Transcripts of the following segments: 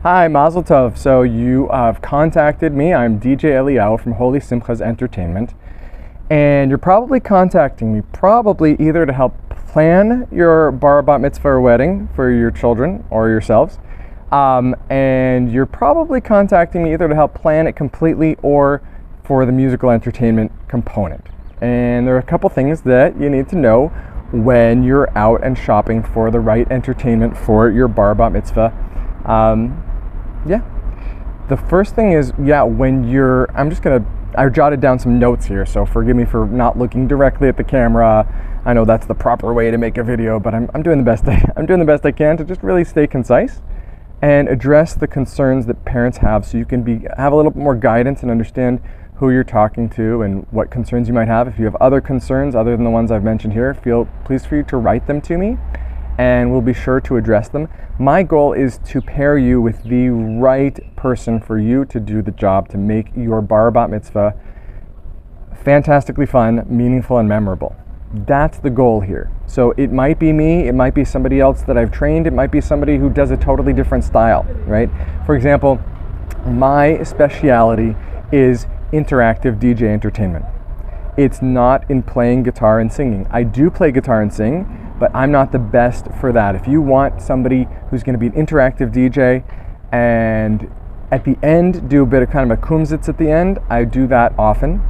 Hi, Mazel Tov. So you have contacted me. I'm DJ Eliyahu from Holy Simchas Entertainment. And you're probably contacting me either to help plan your bar bat mitzvah or wedding for your children or yourselves. And you're probably contacting me either to help plan it completely or for the musical entertainment component. And there are a couple things that you need to know when you're out and shopping for the right entertainment for your bar bat mitzvah. The first thing is, when you're, I jotted down some notes here, so forgive me for not looking directly at the camera. I know that's the proper way to make a video, but I'm doing the best I can to just really stay concise and address the concerns that parents have, so you can have a little bit more guidance and understand who you're talking to and what concerns you might have. If you have other concerns other than the ones I've mentioned here, feel please for you to write them to me, and we'll be sure to address them. My goal is to pair you with the right person for you to do the job to make your bar bat mitzvah fantastically fun, meaningful, and memorable. That's the goal here. So it might be me, it might be somebody else that I've trained, it might be somebody who does a totally different style, right? For example, my speciality is interactive DJ entertainment. It's not in playing guitar and singing. I do play guitar and sing, but I'm not the best for that. If you want somebody who's going to be an interactive DJ and at the end do a bit of kind of a kumsitz at the end, I do that often.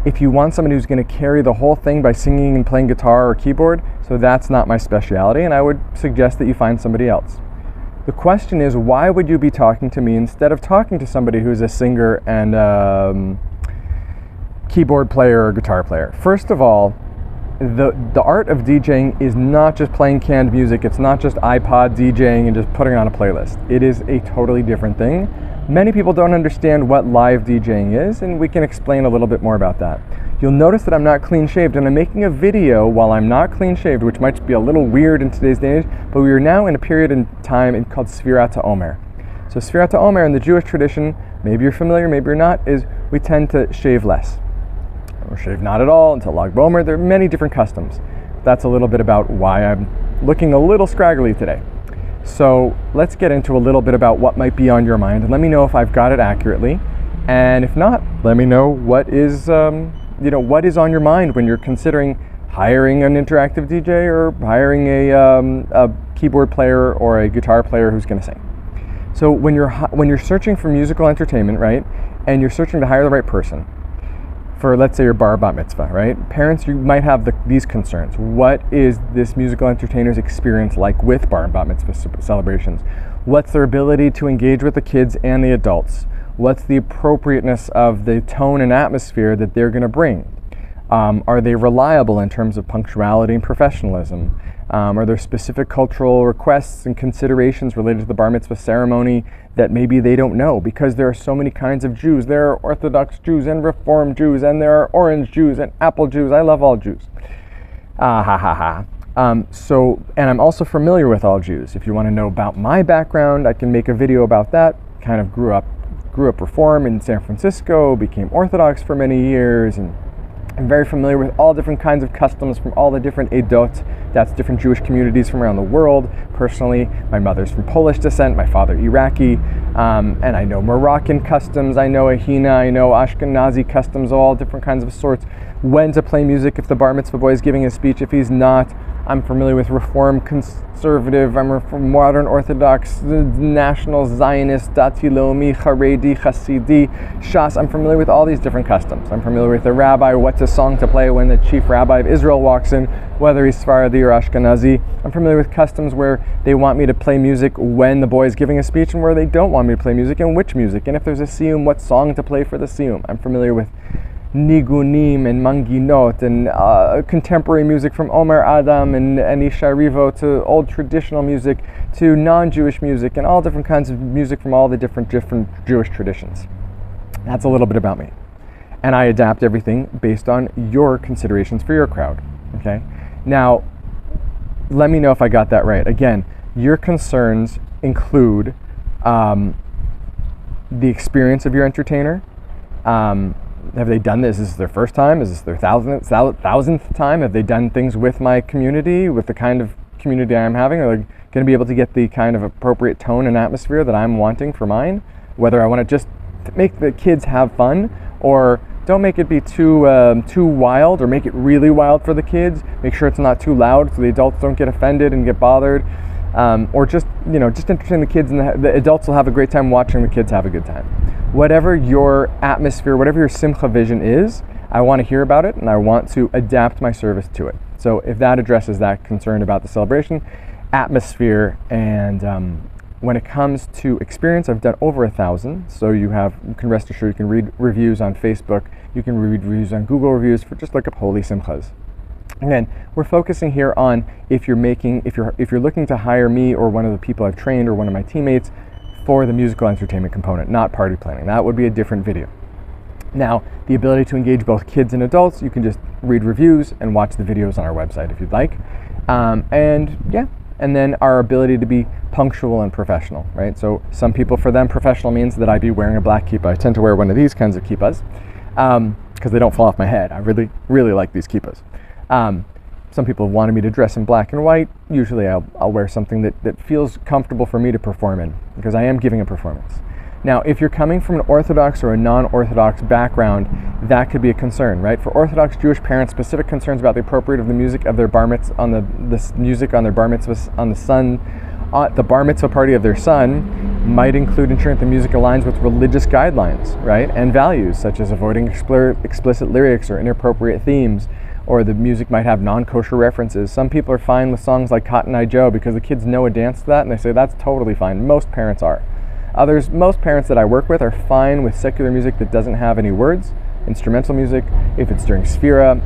If you want somebody who's going to carry the whole thing by singing and playing guitar or keyboard, so that's not my specialty, and I would suggest that you find somebody else. The question is, why would you be talking to me instead of talking to somebody who's a singer and keyboard player or guitar player? First of all, the art of DJing is not just playing canned music. It's not just iPod DJing and just putting on a playlist. It is a totally different thing. Many people don't understand what live DJing is, and we can explain a little bit more about that. You'll notice that I'm not clean shaved, and I'm making a video while I'm not clean shaved, which might be a little weird in today's day and age, but we are now in a period in time called Sfirat HaOmer. So Sfirat HaOmer in the Jewish tradition, maybe you're familiar, maybe you're not, is we tend to shave less. Or shave not at all until Lag BaOmer. There are many different customs. That's a little bit about why I'm looking a little scraggly today. So let's get into a little bit about what might be on your mind, and let me know if I've got it accurately. And if not, let me know what is what is on your mind when you're considering hiring an interactive DJ or hiring a keyboard player or a guitar player who's going to sing. So when you're searching for musical entertainment, right, and you're searching to hire the right person for, let's say, your bar bat mitzvah, right? Parents, you might have these concerns. What is this musical entertainer's experience like with bar bat mitzvah celebrations? What's their ability to engage with the kids and the adults? What's the appropriateness of the tone and atmosphere that they're going to bring? Are they reliable in terms of punctuality and professionalism? Are there specific cultural requests and considerations related to the bar mitzvah ceremony that maybe they don't know? Because there are so many kinds of Jews. There are Orthodox Jews and Reform Jews, and there are Orange Jews and Apple Jews. I love all Jews. And I'm also familiar with all Jews. If you want to know about my background, I can make a video about that. Kind of grew up Reform in San Francisco, became Orthodox for many years, and I'm very familiar with all different kinds of customs from all the different edot, that's different Jewish communities from around the world. Personally, my mother's from Polish descent, my father Iraqi, and I know Moroccan customs, I know Ahina, I know Ashkenazi customs, all different kinds of sorts. When to play music if the bar mitzvah boy is giving a speech, if he's not. I'm familiar with Reform Conservative, I'm from Modern Orthodox, National Zionist, Dati Leumi, Haredi, Hasidi, Shas. I'm familiar with all these different customs. I'm familiar with the rabbi, what's a song to play when the chief rabbi of Israel walks in, whether he's Sephardi or Ashkenazi. I'm familiar with customs where they want me to play music when the boy is giving a speech and where they don't want me to play music, and which music. And if there's a siyum, what song to play for the siyum. I'm familiar with nigunim and manginot and contemporary music from Omer Adam and Isha Rivo to old traditional music to non-Jewish music and all different kinds of music from all the different Jewish traditions. That's a little bit about me. And I adapt everything based on your considerations for your crowd. Okay? Now, let me know if I got that right. Again, your concerns include the experience of your entertainer. Have they done this? Is this their first time? Is this their thousandth time? Have they done things with my community, with the kind of community I'm having? Are they going to be able to get the kind of appropriate tone and atmosphere that I'm wanting for mine? Whether I want to just make the kids have fun, or don't make it be too wild, or make it really wild for the kids. Make sure it's not too loud so the adults don't get offended and get bothered. Or just entertain the kids, and the adults will have a great time watching the kids have a good time. Whatever your atmosphere, whatever your simcha vision is, I want to hear about it, and I want to adapt my service to it. So if that addresses that concern about the celebration, atmosphere, and when it comes to experience, I've done over 1,000. So you can rest assured, you can read reviews on Facebook, you can read reviews on Google reviews. For just look up Holy Simchas. Again, we're focusing here on if you're looking to hire me or one of the people I've trained or one of my teammates for the musical entertainment component, not party planning. That would be a different video. Now, the ability to engage both kids and adults, you can just read reviews and watch the videos on our website if you'd like. And then our ability to be punctual and professional, right? So some people, for them, professional means that I be wearing a black kippah. I tend to wear one of these kinds of kippahs because they don't fall off my head. I really, really like these kippahs. Some people wanted me to dress in black and white. Usually I'll wear something that feels comfortable for me to perform in, because I am giving a performance. Now, if you're coming from an Orthodox or a non-Orthodox background, that could be a concern, right? For Orthodox Jewish parents, specific concerns about the appropriate of the music of their bar mitzvah, on the music on their bar mitzvah on the bar mitzvah party of their son might include ensuring that the music aligns with religious guidelines, right? And values, such as avoiding explicit lyrics or inappropriate themes, or the music might have non-kosher references. Some people are fine with songs like Cotton Eye Joe because the kids know a dance to that, and they say that's totally fine. Most parents are. Most parents that I work with are fine with secular music that doesn't have any words, instrumental music, if it's during Sphira,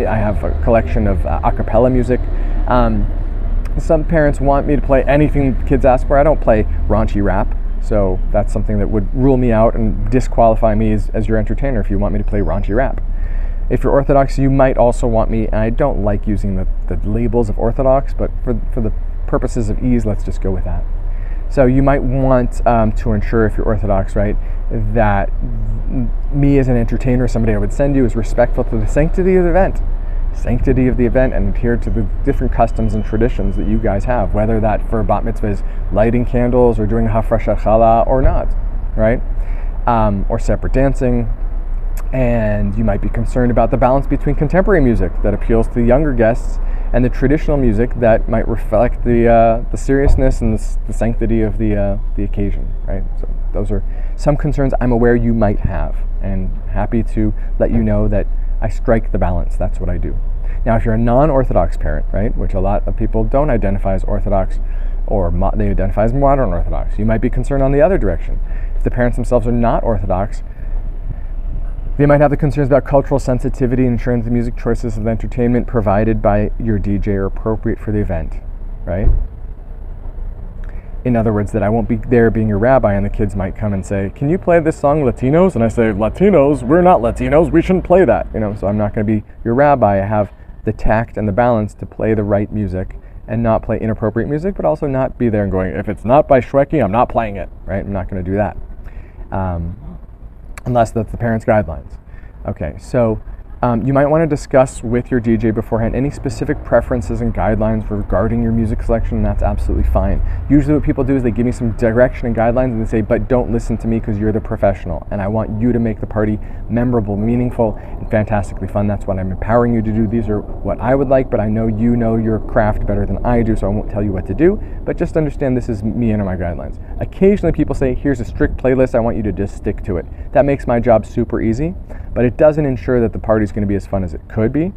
I have a collection of a cappella music. Some parents want me to play anything kids ask for. I don't play raunchy rap, so that's something that would rule me out and disqualify me as your entertainer if you want me to play raunchy rap. If you're Orthodox, you might also want me, and I don't like using the labels of Orthodox, but for the purposes of ease, let's just go with that. So you might want to ensure, if you're Orthodox, right, that me as an entertainer, somebody I would send you, is respectful to the sanctity of the event, and adhere to the different customs and traditions that you guys have, whether that for bat mitzvah is lighting candles or doing hafrashat challah or not, right? Or separate dancing. And you might be concerned about the balance between contemporary music that appeals to the younger guests and the traditional music that might reflect the seriousness and the sanctity of the occasion, right? So those are some concerns I'm aware you might have, and happy to let you know that I strike the balance. That's what I do. Now, if you're a non-Orthodox parent, right, which a lot of people don't identify as Orthodox, or they identify as modern Orthodox, you might be concerned on the other direction. If the parents themselves are not Orthodox, they might have the concerns about cultural sensitivity, ensuring the music choices of the entertainment provided by your DJ are appropriate for the event, right? In other words, that I won't be there being your rabbi, and the kids might come and say, "Can you play this song Latinos?" And I say, "Latinos? We're not Latinos. We shouldn't play that." So I'm not going to be your rabbi. I have the tact and the balance to play the right music and not play inappropriate music, but also not be there and going, "If it's not by Shweki, I'm not playing it," right? I'm not going to do that. Unless that's the parents' guidelines. Okay, so you might want to discuss with your DJ beforehand any specific preferences and guidelines regarding your music selection, and that's absolutely fine. Usually what people do is they give me some direction and guidelines, and they say, "But don't listen to me because you're the professional, and I want you to make the party memorable, meaningful, and fantastically fun. That's what I'm empowering you to do. These are what I would like, but I know you know your craft better than I do, so I won't tell you what to do. But just understand this is me and my guidelines." Occasionally people say, "Here's a strict playlist, I want you to just stick to it." That makes my job super easy, but it doesn't ensure that the party's going to be as fun as it could be.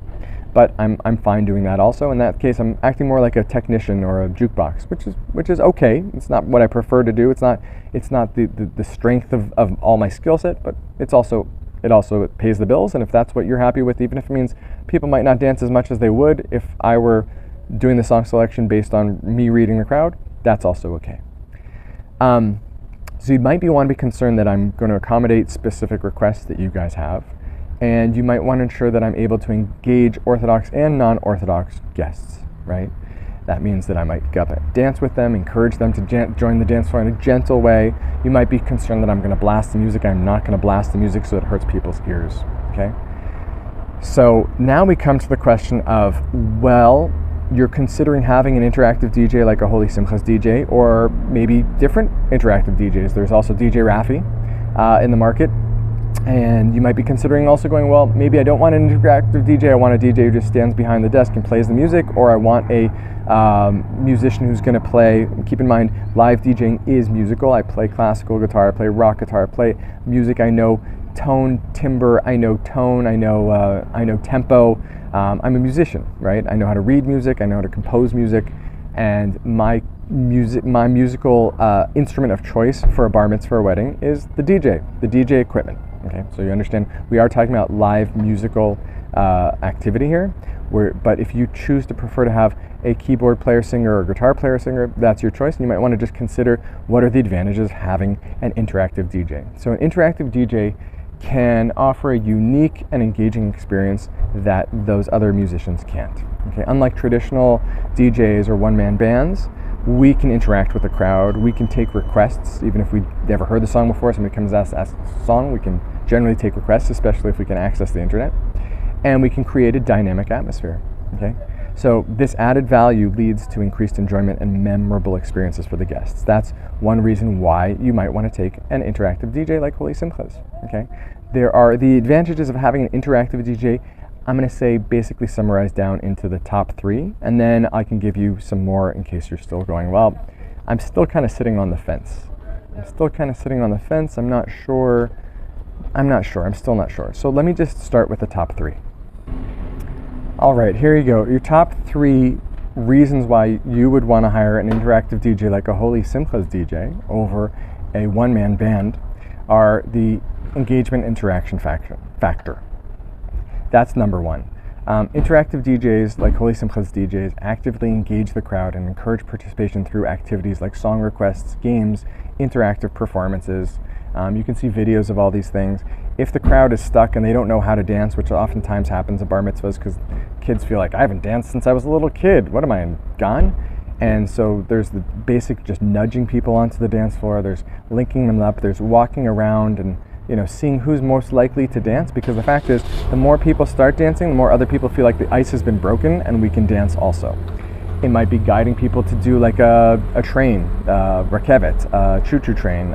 But I'm fine doing that also. In that case, I'm acting more like a technician or a jukebox, which is okay. It's not what I prefer to do. It's not the strength of all my skill set, but it also pays the bills. And if that's what you're happy with, even if it means people might not dance as much as they would if I were doing the song selection based on me reading the crowd, that's also okay. So you might want to be concerned that I'm going to accommodate specific requests that you guys have. And you might want to ensure that I'm able to engage Orthodox and non-Orthodox guests, right? That means that I might get up and dance with them, encourage them to join the dance floor in a gentle way. You might be concerned that I'm going to blast the music. I'm not going to blast the music so it hurts people's ears, okay? So now we come to the question of, well, you're considering having an interactive DJ like a Holy Simchas DJ, or maybe different interactive DJs. There's also DJ Raffi in the market, and you might be considering also going, well, maybe I don't want an interactive DJ, I want a DJ who just stands behind the desk and plays the music, or I want a musician who's going to play. Keep in mind, live DJing is musical. I play classical guitar, I play rock guitar, I play music. I know tone, timbre, I know tone, I know tempo. I'm a musician, right? I know how to read music, I know how to compose music, and my musical instrument of choice for a bar mitzvah or wedding is the DJ equipment. Okay, so you understand we are talking about live musical activity here. But if you choose to prefer to have a keyboard player singer or guitar player singer, that's your choice, and you might want to just consider what are the advantages of having an interactive DJ. So an interactive DJ can offer a unique and engaging experience that those other musicians can't. Okay, unlike traditional DJs or one-man bands, we can interact with the crowd, we can take requests. Even if we've never heard the song before, somebody comes to ask the song, we can generally take requests, especially if we can access the internet, and we can create a dynamic atmosphere. Okay, so this added value leads to increased enjoyment and memorable experiences for the guests. That's one reason why you might want to take an interactive DJ like Holy Simchas. Okay, there are the advantages of having an interactive DJ. I'm going to say basically summarized down into the top 3, and then I can give you some more in case you're still going, well, I'm still kind of sitting on the fence. I'm not sure. I'm still not sure. So let me just start with the top 3. All right, here you go. Your top 3 reasons why you would want to hire an interactive DJ like a Holy Simchas DJ over a one-man band are the engagement interaction factor. That's number 1. Interactive DJs like Holy Simchas DJs actively engage the crowd and encourage participation through activities like song requests, games, interactive performances. You can see videos of all these things. If the crowd is stuck and they don't know how to dance, which oftentimes happens at bar mitzvahs because kids feel like, I haven't danced since I was a little kid. What am I, gone? And so there's the basic just nudging people onto the dance floor. There's linking them up. There's walking around and seeing who's most likely to dance, because the fact is, the more people start dancing, the more other people feel like the ice has been broken and we can dance also. It might be guiding people to do like a train, rakevet, a choo-choo train,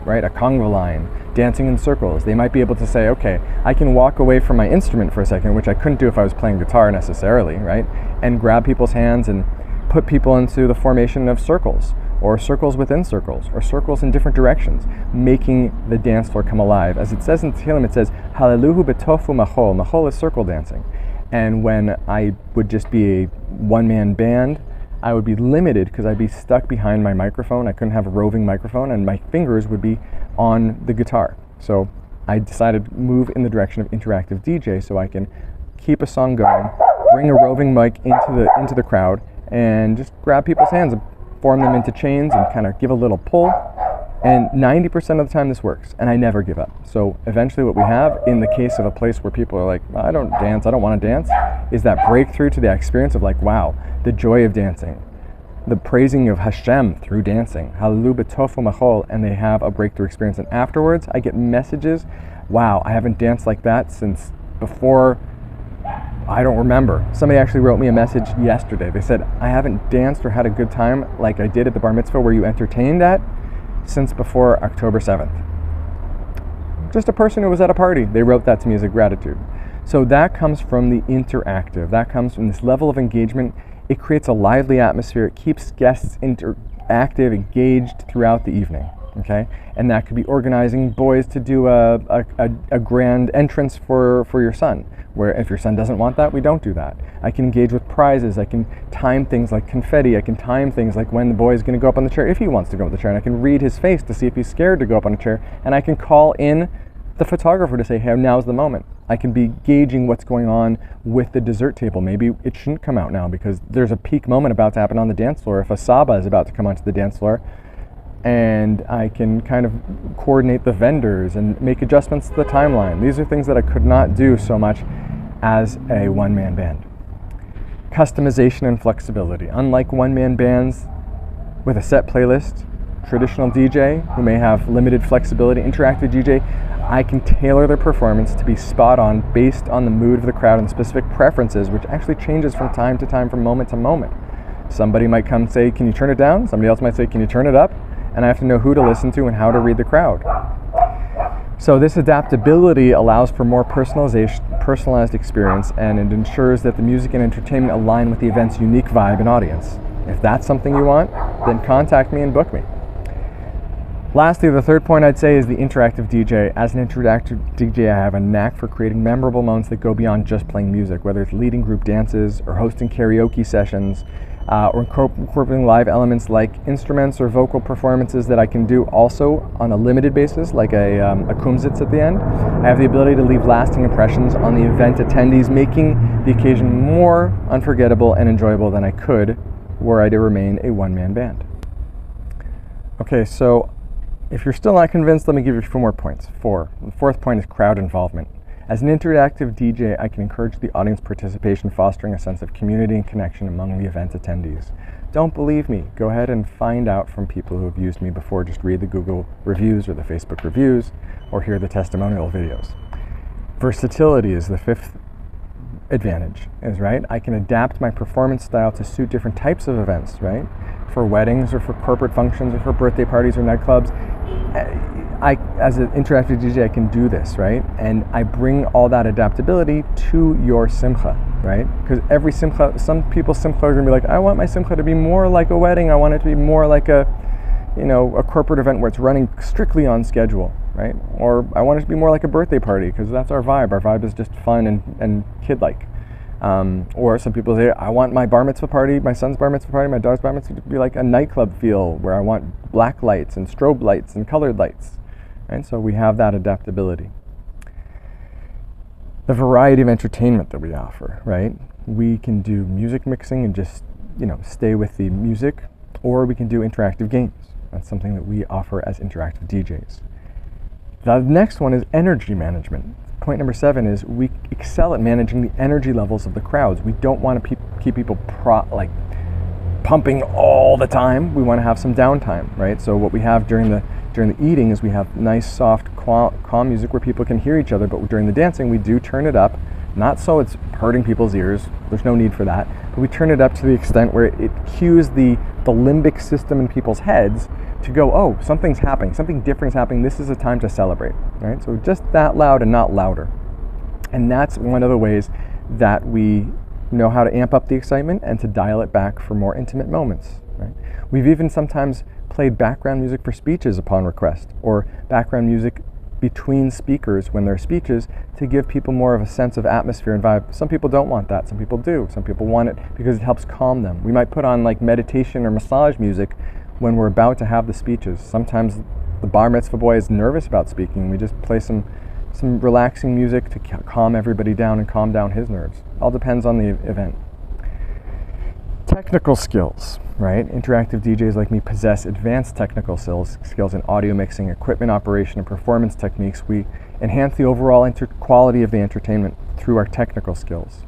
right, a conga line, dancing in circles. They might be able to say, okay, I can walk away from my instrument for a second, which I couldn't do if I was playing guitar necessarily, right, and grab people's hands and put people into the formation of circles, or circles within circles, or circles in different directions, making the dance floor come alive. As it says in Tehillim, it says, Hallelu betofu machol. Machol is circle dancing. And when I would just be a one-man band, I would be limited because I'd be stuck behind my microphone. I couldn't have a roving microphone, and my fingers would be on the guitar. So I decided to move in the direction of interactive DJ so I can keep a song going, bring a roving mic into the crowd, and just grab people's hands and form them into chains and kind of give a little pull. And 90% of the time this works, and I never give up. So eventually what we have, in the case of a place where people are like, I don't dance, I don't want to dance, is that breakthrough to the experience of like, wow, the joy of dancing, the praising of Hashem through dancing, Hallelu b'tofu machol, and they have a breakthrough experience. And afterwards, I get messages, wow, I haven't danced like that since before, I don't remember. Somebody actually wrote me a message yesterday. They said, I haven't danced or had a good time like I did at the bar mitzvah where you entertained at since before October 7th. Just a person who was at a party. They wrote that to me as a gratitude. So that comes from the interactive. That comes from this level of engagement. It creates a lively atmosphere. It keeps guests interactive, engaged throughout the evening. Okay, and that could be organizing boys to do a grand entrance for your son, where if your son doesn't want that, we don't do that. I can engage with prizes. I can time things like confetti. I can time things like when the boy is going to go up on the chair if he wants to go up on the chair, and I can read his face to see if he's scared to go up on a chair, and I can call in the photographer to say, hey, now's the moment. I can be gauging what's going on with the dessert table. Maybe it shouldn't come out now because there's a peak moment about to happen on the dance floor. If a Saba is about to come onto the dance floor, and I can kind of coordinate the vendors and make adjustments to the timeline. These are things that I could not do so much as a one-man band. Customization and flexibility. Unlike one-man bands with a set playlist, traditional DJ who may have limited flexibility, interactive DJ, I can tailor their performance to be spot on based on the mood of the crowd and specific preferences, which actually changes from time to time, from moment to moment. Somebody might come and say, can you turn it down? Somebody else might say, can you turn it up? And I have to know who to listen to and how to read the crowd. So this adaptability allows for more personalized experience, and it ensures that the music and entertainment align with the event's unique vibe and audience. If that's something you want, then contact me and book me. Lastly, the third point I'd say is the interactive DJ. As an interactive DJ, I have a knack for creating memorable moments that go beyond just playing music, whether it's leading group dances or hosting karaoke sessions, or incorporating live elements like instruments or vocal performances that I can do also on a limited basis, like a kumsitz at the end. I have the ability to leave lasting impressions on the event attendees, making the occasion more unforgettable and enjoyable than I could were I to remain a one-man band. Okay, so if you're still not convinced, let me give you 4 more points. 4. The fourth point is crowd involvement. As an interactive DJ, I can encourage the audience participation, fostering a sense of community and connection among the event attendees. Don't believe me? Go ahead and find out from people who have used me before. Just read the Google reviews or the Facebook reviews, or hear the testimonial videos. Versatility is the 5th advantage, right? I can adapt my performance style to suit different types of events, right? For weddings or for corporate functions or for birthday parties or nightclubs. As an interactive DJ, I can do this, right? And I bring all that adaptability to your simcha, right? Because every simcha, some people's simcha are gonna be like, I want my simcha to be more like a wedding. I want it to be more like a corporate event where it's running strictly on schedule, right? Or I want it to be more like a birthday party because that's our vibe. Our vibe is just fun and kid-like. Or some people say, I want my bar mitzvah party, my son's bar mitzvah party, my daughter's bar mitzvah to be like a nightclub feel where I want black lights and strobe lights and colored lights. Right? So we have that adaptability. The variety of entertainment that we offer, right? We can do music mixing and just, stay with the music, or we can do interactive games. That's something that we offer as interactive DJs. The next one is energy management. Point number 7 is we excel at managing the energy levels of the crowds. We don't want to keep people pumping all the time. We want to have some downtime, right? So what we have during the eating is we have nice, soft, calm music where people can hear each other, but during the dancing we do turn it up, not so it's hurting people's ears. There's no need for that, but we turn it up to the extent where it cues the limbic system in people's heads to go, oh, something's happening, something different is happening, this is a time to celebrate, right? So just that loud and not louder. And that's one of the ways that we know how to amp up the excitement and to dial it back for more intimate moments, right? We've even sometimes played background music for speeches upon request, or background music between speakers when there are speeches to give people more of a sense of atmosphere and vibe. Some people don't want that, some people do. Some people want it because it helps calm them. We might put on like meditation or massage music when we're about to have the speeches. Sometimes the bar mitzvah boy is nervous about speaking. We just play some relaxing music to calm everybody down and calm down his nerves. All depends on the event. Technical skills, right? Interactive DJs like me possess advanced technical skills in audio mixing, equipment operation, and performance techniques. We enhance the overall quality of the entertainment through our technical skills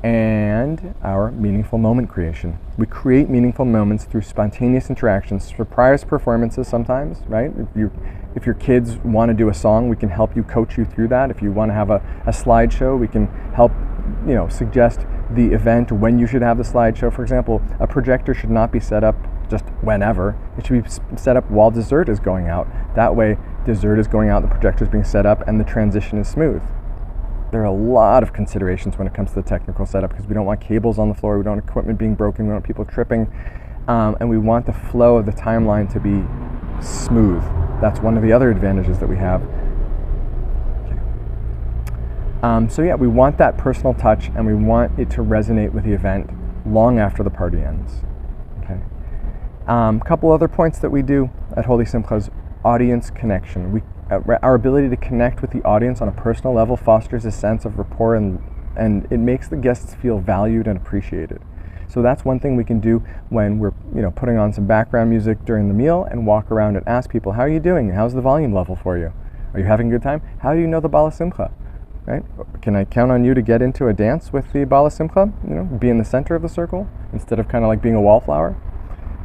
and our meaningful moment creation. We create meaningful moments through spontaneous interactions, surprise performances sometimes, right? If your kids want to do a song, we can help you, coach you through that. If you want to have a slideshow, we can help, suggest the event, when you should have the slideshow. For example, a projector should not be set up just whenever. It should be set up while dessert is going out. That way, dessert is going out, the projector is being set up, and the transition is smooth. There are a lot of considerations when it comes to the technical setup because we don't want cables on the floor, we don't want equipment being broken, we don't want people tripping, and we want the flow of the timeline to be smooth. That's one of the other advantages that we have. So yeah, we want that personal touch and we want it to resonate with the event long after the party ends. Okay. Couple other points that we do at Holy Simcha is audience connection. Our ability to connect with the audience on a personal level fosters a sense of rapport and it makes the guests feel valued and appreciated. So that's one thing we can do when we're putting on some background music during the meal and walk around and ask people, how are you doing? How's the volume level for you? Are you having a good time? How do you know the Bala Simcha? Right? Can I count on you to get into a dance with the Bala Simcha? Be in the center of the circle instead of kind of like being a wallflower?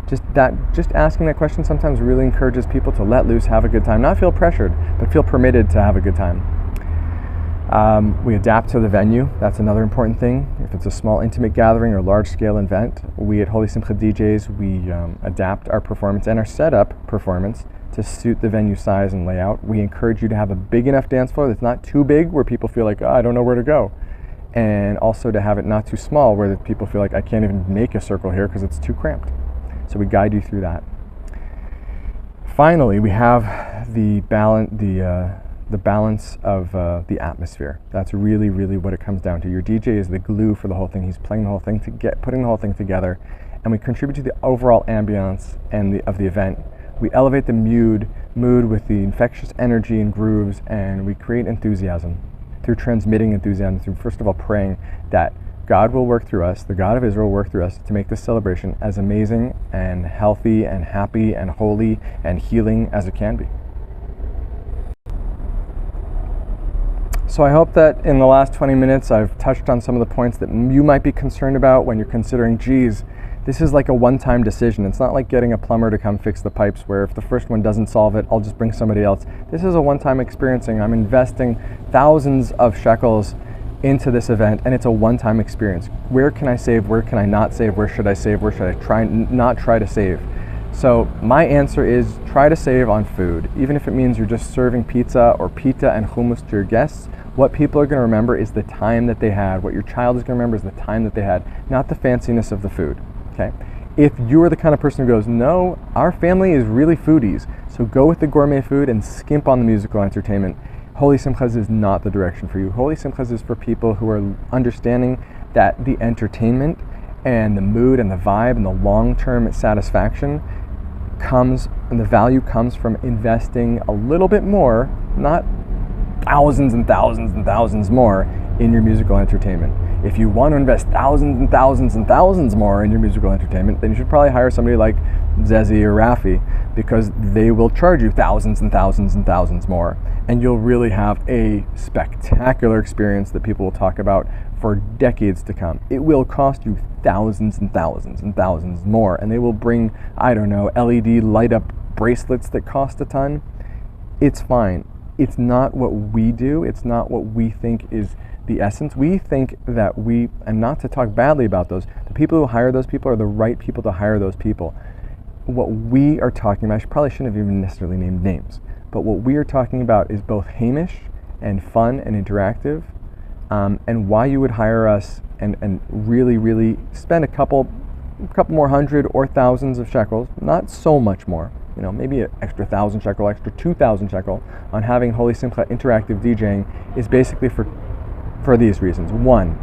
Just asking that question sometimes really encourages people to let loose, have a good time, not feel pressured, but feel permitted to have a good time. We adapt to the venue. That's another important thing. If it's a small intimate gathering or large scale event, we at Holy Simcha DJs, we adapt our performance and our setup performance to suit the venue size and layout. We encourage you to have a big enough dance floor that's not too big where people feel like, oh, I don't know where to go. And also to have it not too small where people feel like I can't even make a circle here because it's too cramped. So we guide you through that. Finally, we have the balance of the atmosphere. That's really, really what it comes down to. Your DJ is the glue for the whole thing. He's playing the whole thing putting the whole thing together, and we contribute to the overall ambiance of the event. We elevate the mood with the infectious energy and grooves, and we create enthusiasm through transmitting enthusiasm, through first of all praying that God will work through us, the God of Israel will work through us to make this celebration as amazing and healthy and happy and holy and healing as it can be. So I hope that in the last 20 minutes I've touched on some of the points that you might be concerned about when you're considering, geez, this is like a one-time decision. It's not like getting a plumber to come fix the pipes where if the first one doesn't solve it, I'll just bring somebody else. This is a one-time experiencing. I'm investing thousands of shekels into this event, and it's a one-time experience. Where can I save? Where can I not save? Where should I save? Where should I not try to save? So my answer is try to save on food. Even if it means you're just serving pizza or pita and hummus to your guests, what people are going to remember is the time that they had. What your child is going to remember is the time that they had, not the fanciness of the food. Okay? If you're the kind of person who goes, no, our family is really foodies, so go with the gourmet food and skimp on the musical entertainment, Holy Simchas is not the direction for you. Holy Simchas is for people who are understanding that the entertainment and the mood and the vibe and the long-term satisfaction comes, and the value comes from investing a little bit more, not thousands and thousands and thousands more in your musical entertainment. If you want to invest thousands and thousands and thousands more in your musical entertainment, then you should probably hire somebody like Zezi or Rafi, because they will charge you thousands and thousands and thousands more, and you'll really have a spectacular experience that people will talk about for decades to come. It will cost you thousands and thousands and thousands more, and they will bring, I don't know, LED light up bracelets that cost a ton. It's fine. It's not what we do. It's not what we think is the essence. We think that and not to talk badly about those, the people who hire those people are the right people to hire those people. What we are talking about, I probably shouldn't have even necessarily named names, but what we are talking about is both Hamish and fun and interactive, and why you would hire us and really, really spend a couple more hundred or thousands of shekels, not so much more, maybe an extra 1,000 shekel, extra 2,000 shekel on having Holy Simcha interactive DJing is basically for these reasons. One,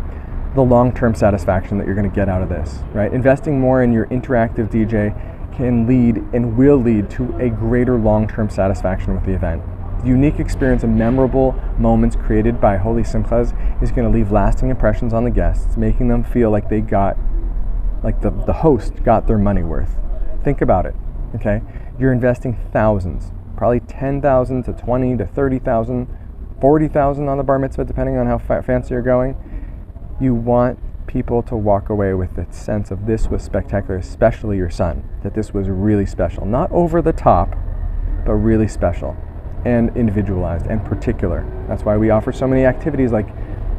the long-term satisfaction that you're going to get out of this, right? Investing more in your interactive DJ can lead and will lead to a greater long-term satisfaction with the event. The unique experience and memorable moments created by Holy Simchas is going to leave lasting impressions on the guests, making them feel like they got, like the host got their money worth. Think about it, okay? You're investing thousands, probably 10,000 to 20 to 30,000, 40,000 on the bar mitzvah, depending on how fancy you're going. You want people to walk away with the sense of this was spectacular, especially your son, that this was really special. Not over the top, but really special and individualized and particular. That's why we offer so many activities, like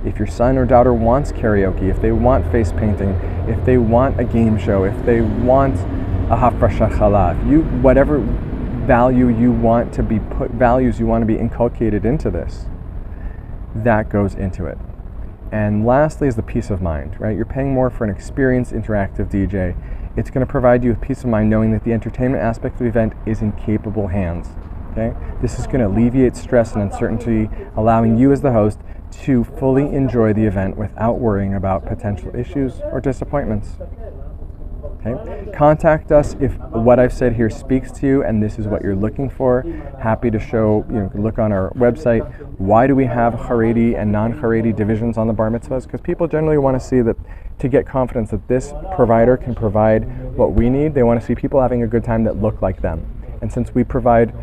if your son or daughter wants karaoke, if they want face painting, if they want a game show, if they want a hafrashat challah, whatever values you want to be inculcated into this, that goes into it. And lastly is the peace of mind, right? You're paying more for an experienced interactive DJ. It's going to provide you with peace of mind knowing that the entertainment aspect of the event is in capable hands, okay? This is going to alleviate stress and uncertainty, allowing you as the host to fully enjoy the event without worrying about potential issues or disappointments. Okay? Contact us if what I've said here speaks to you and this is what you're looking for. Happy to show, look on our website. Why do we have Haredi and non-Haredi divisions on the bar mitzvahs? Because people generally want to see that, to get confidence that this provider can provide what we need. They want to see people having a good time that look like them. And since we provide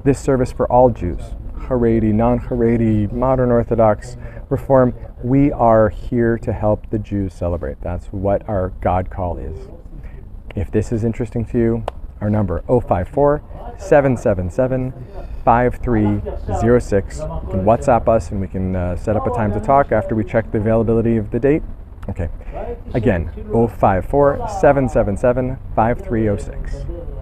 this service for all Jews, Haredi, non-Haredi, modern Orthodox, Reform, we are here to help the Jews celebrate. That's what our God call is. If this is interesting to you, our number 054-777-5306. You can WhatsApp us and we can set up a time to talk after we check the availability of the date. Okay. Again, 054-777-5306.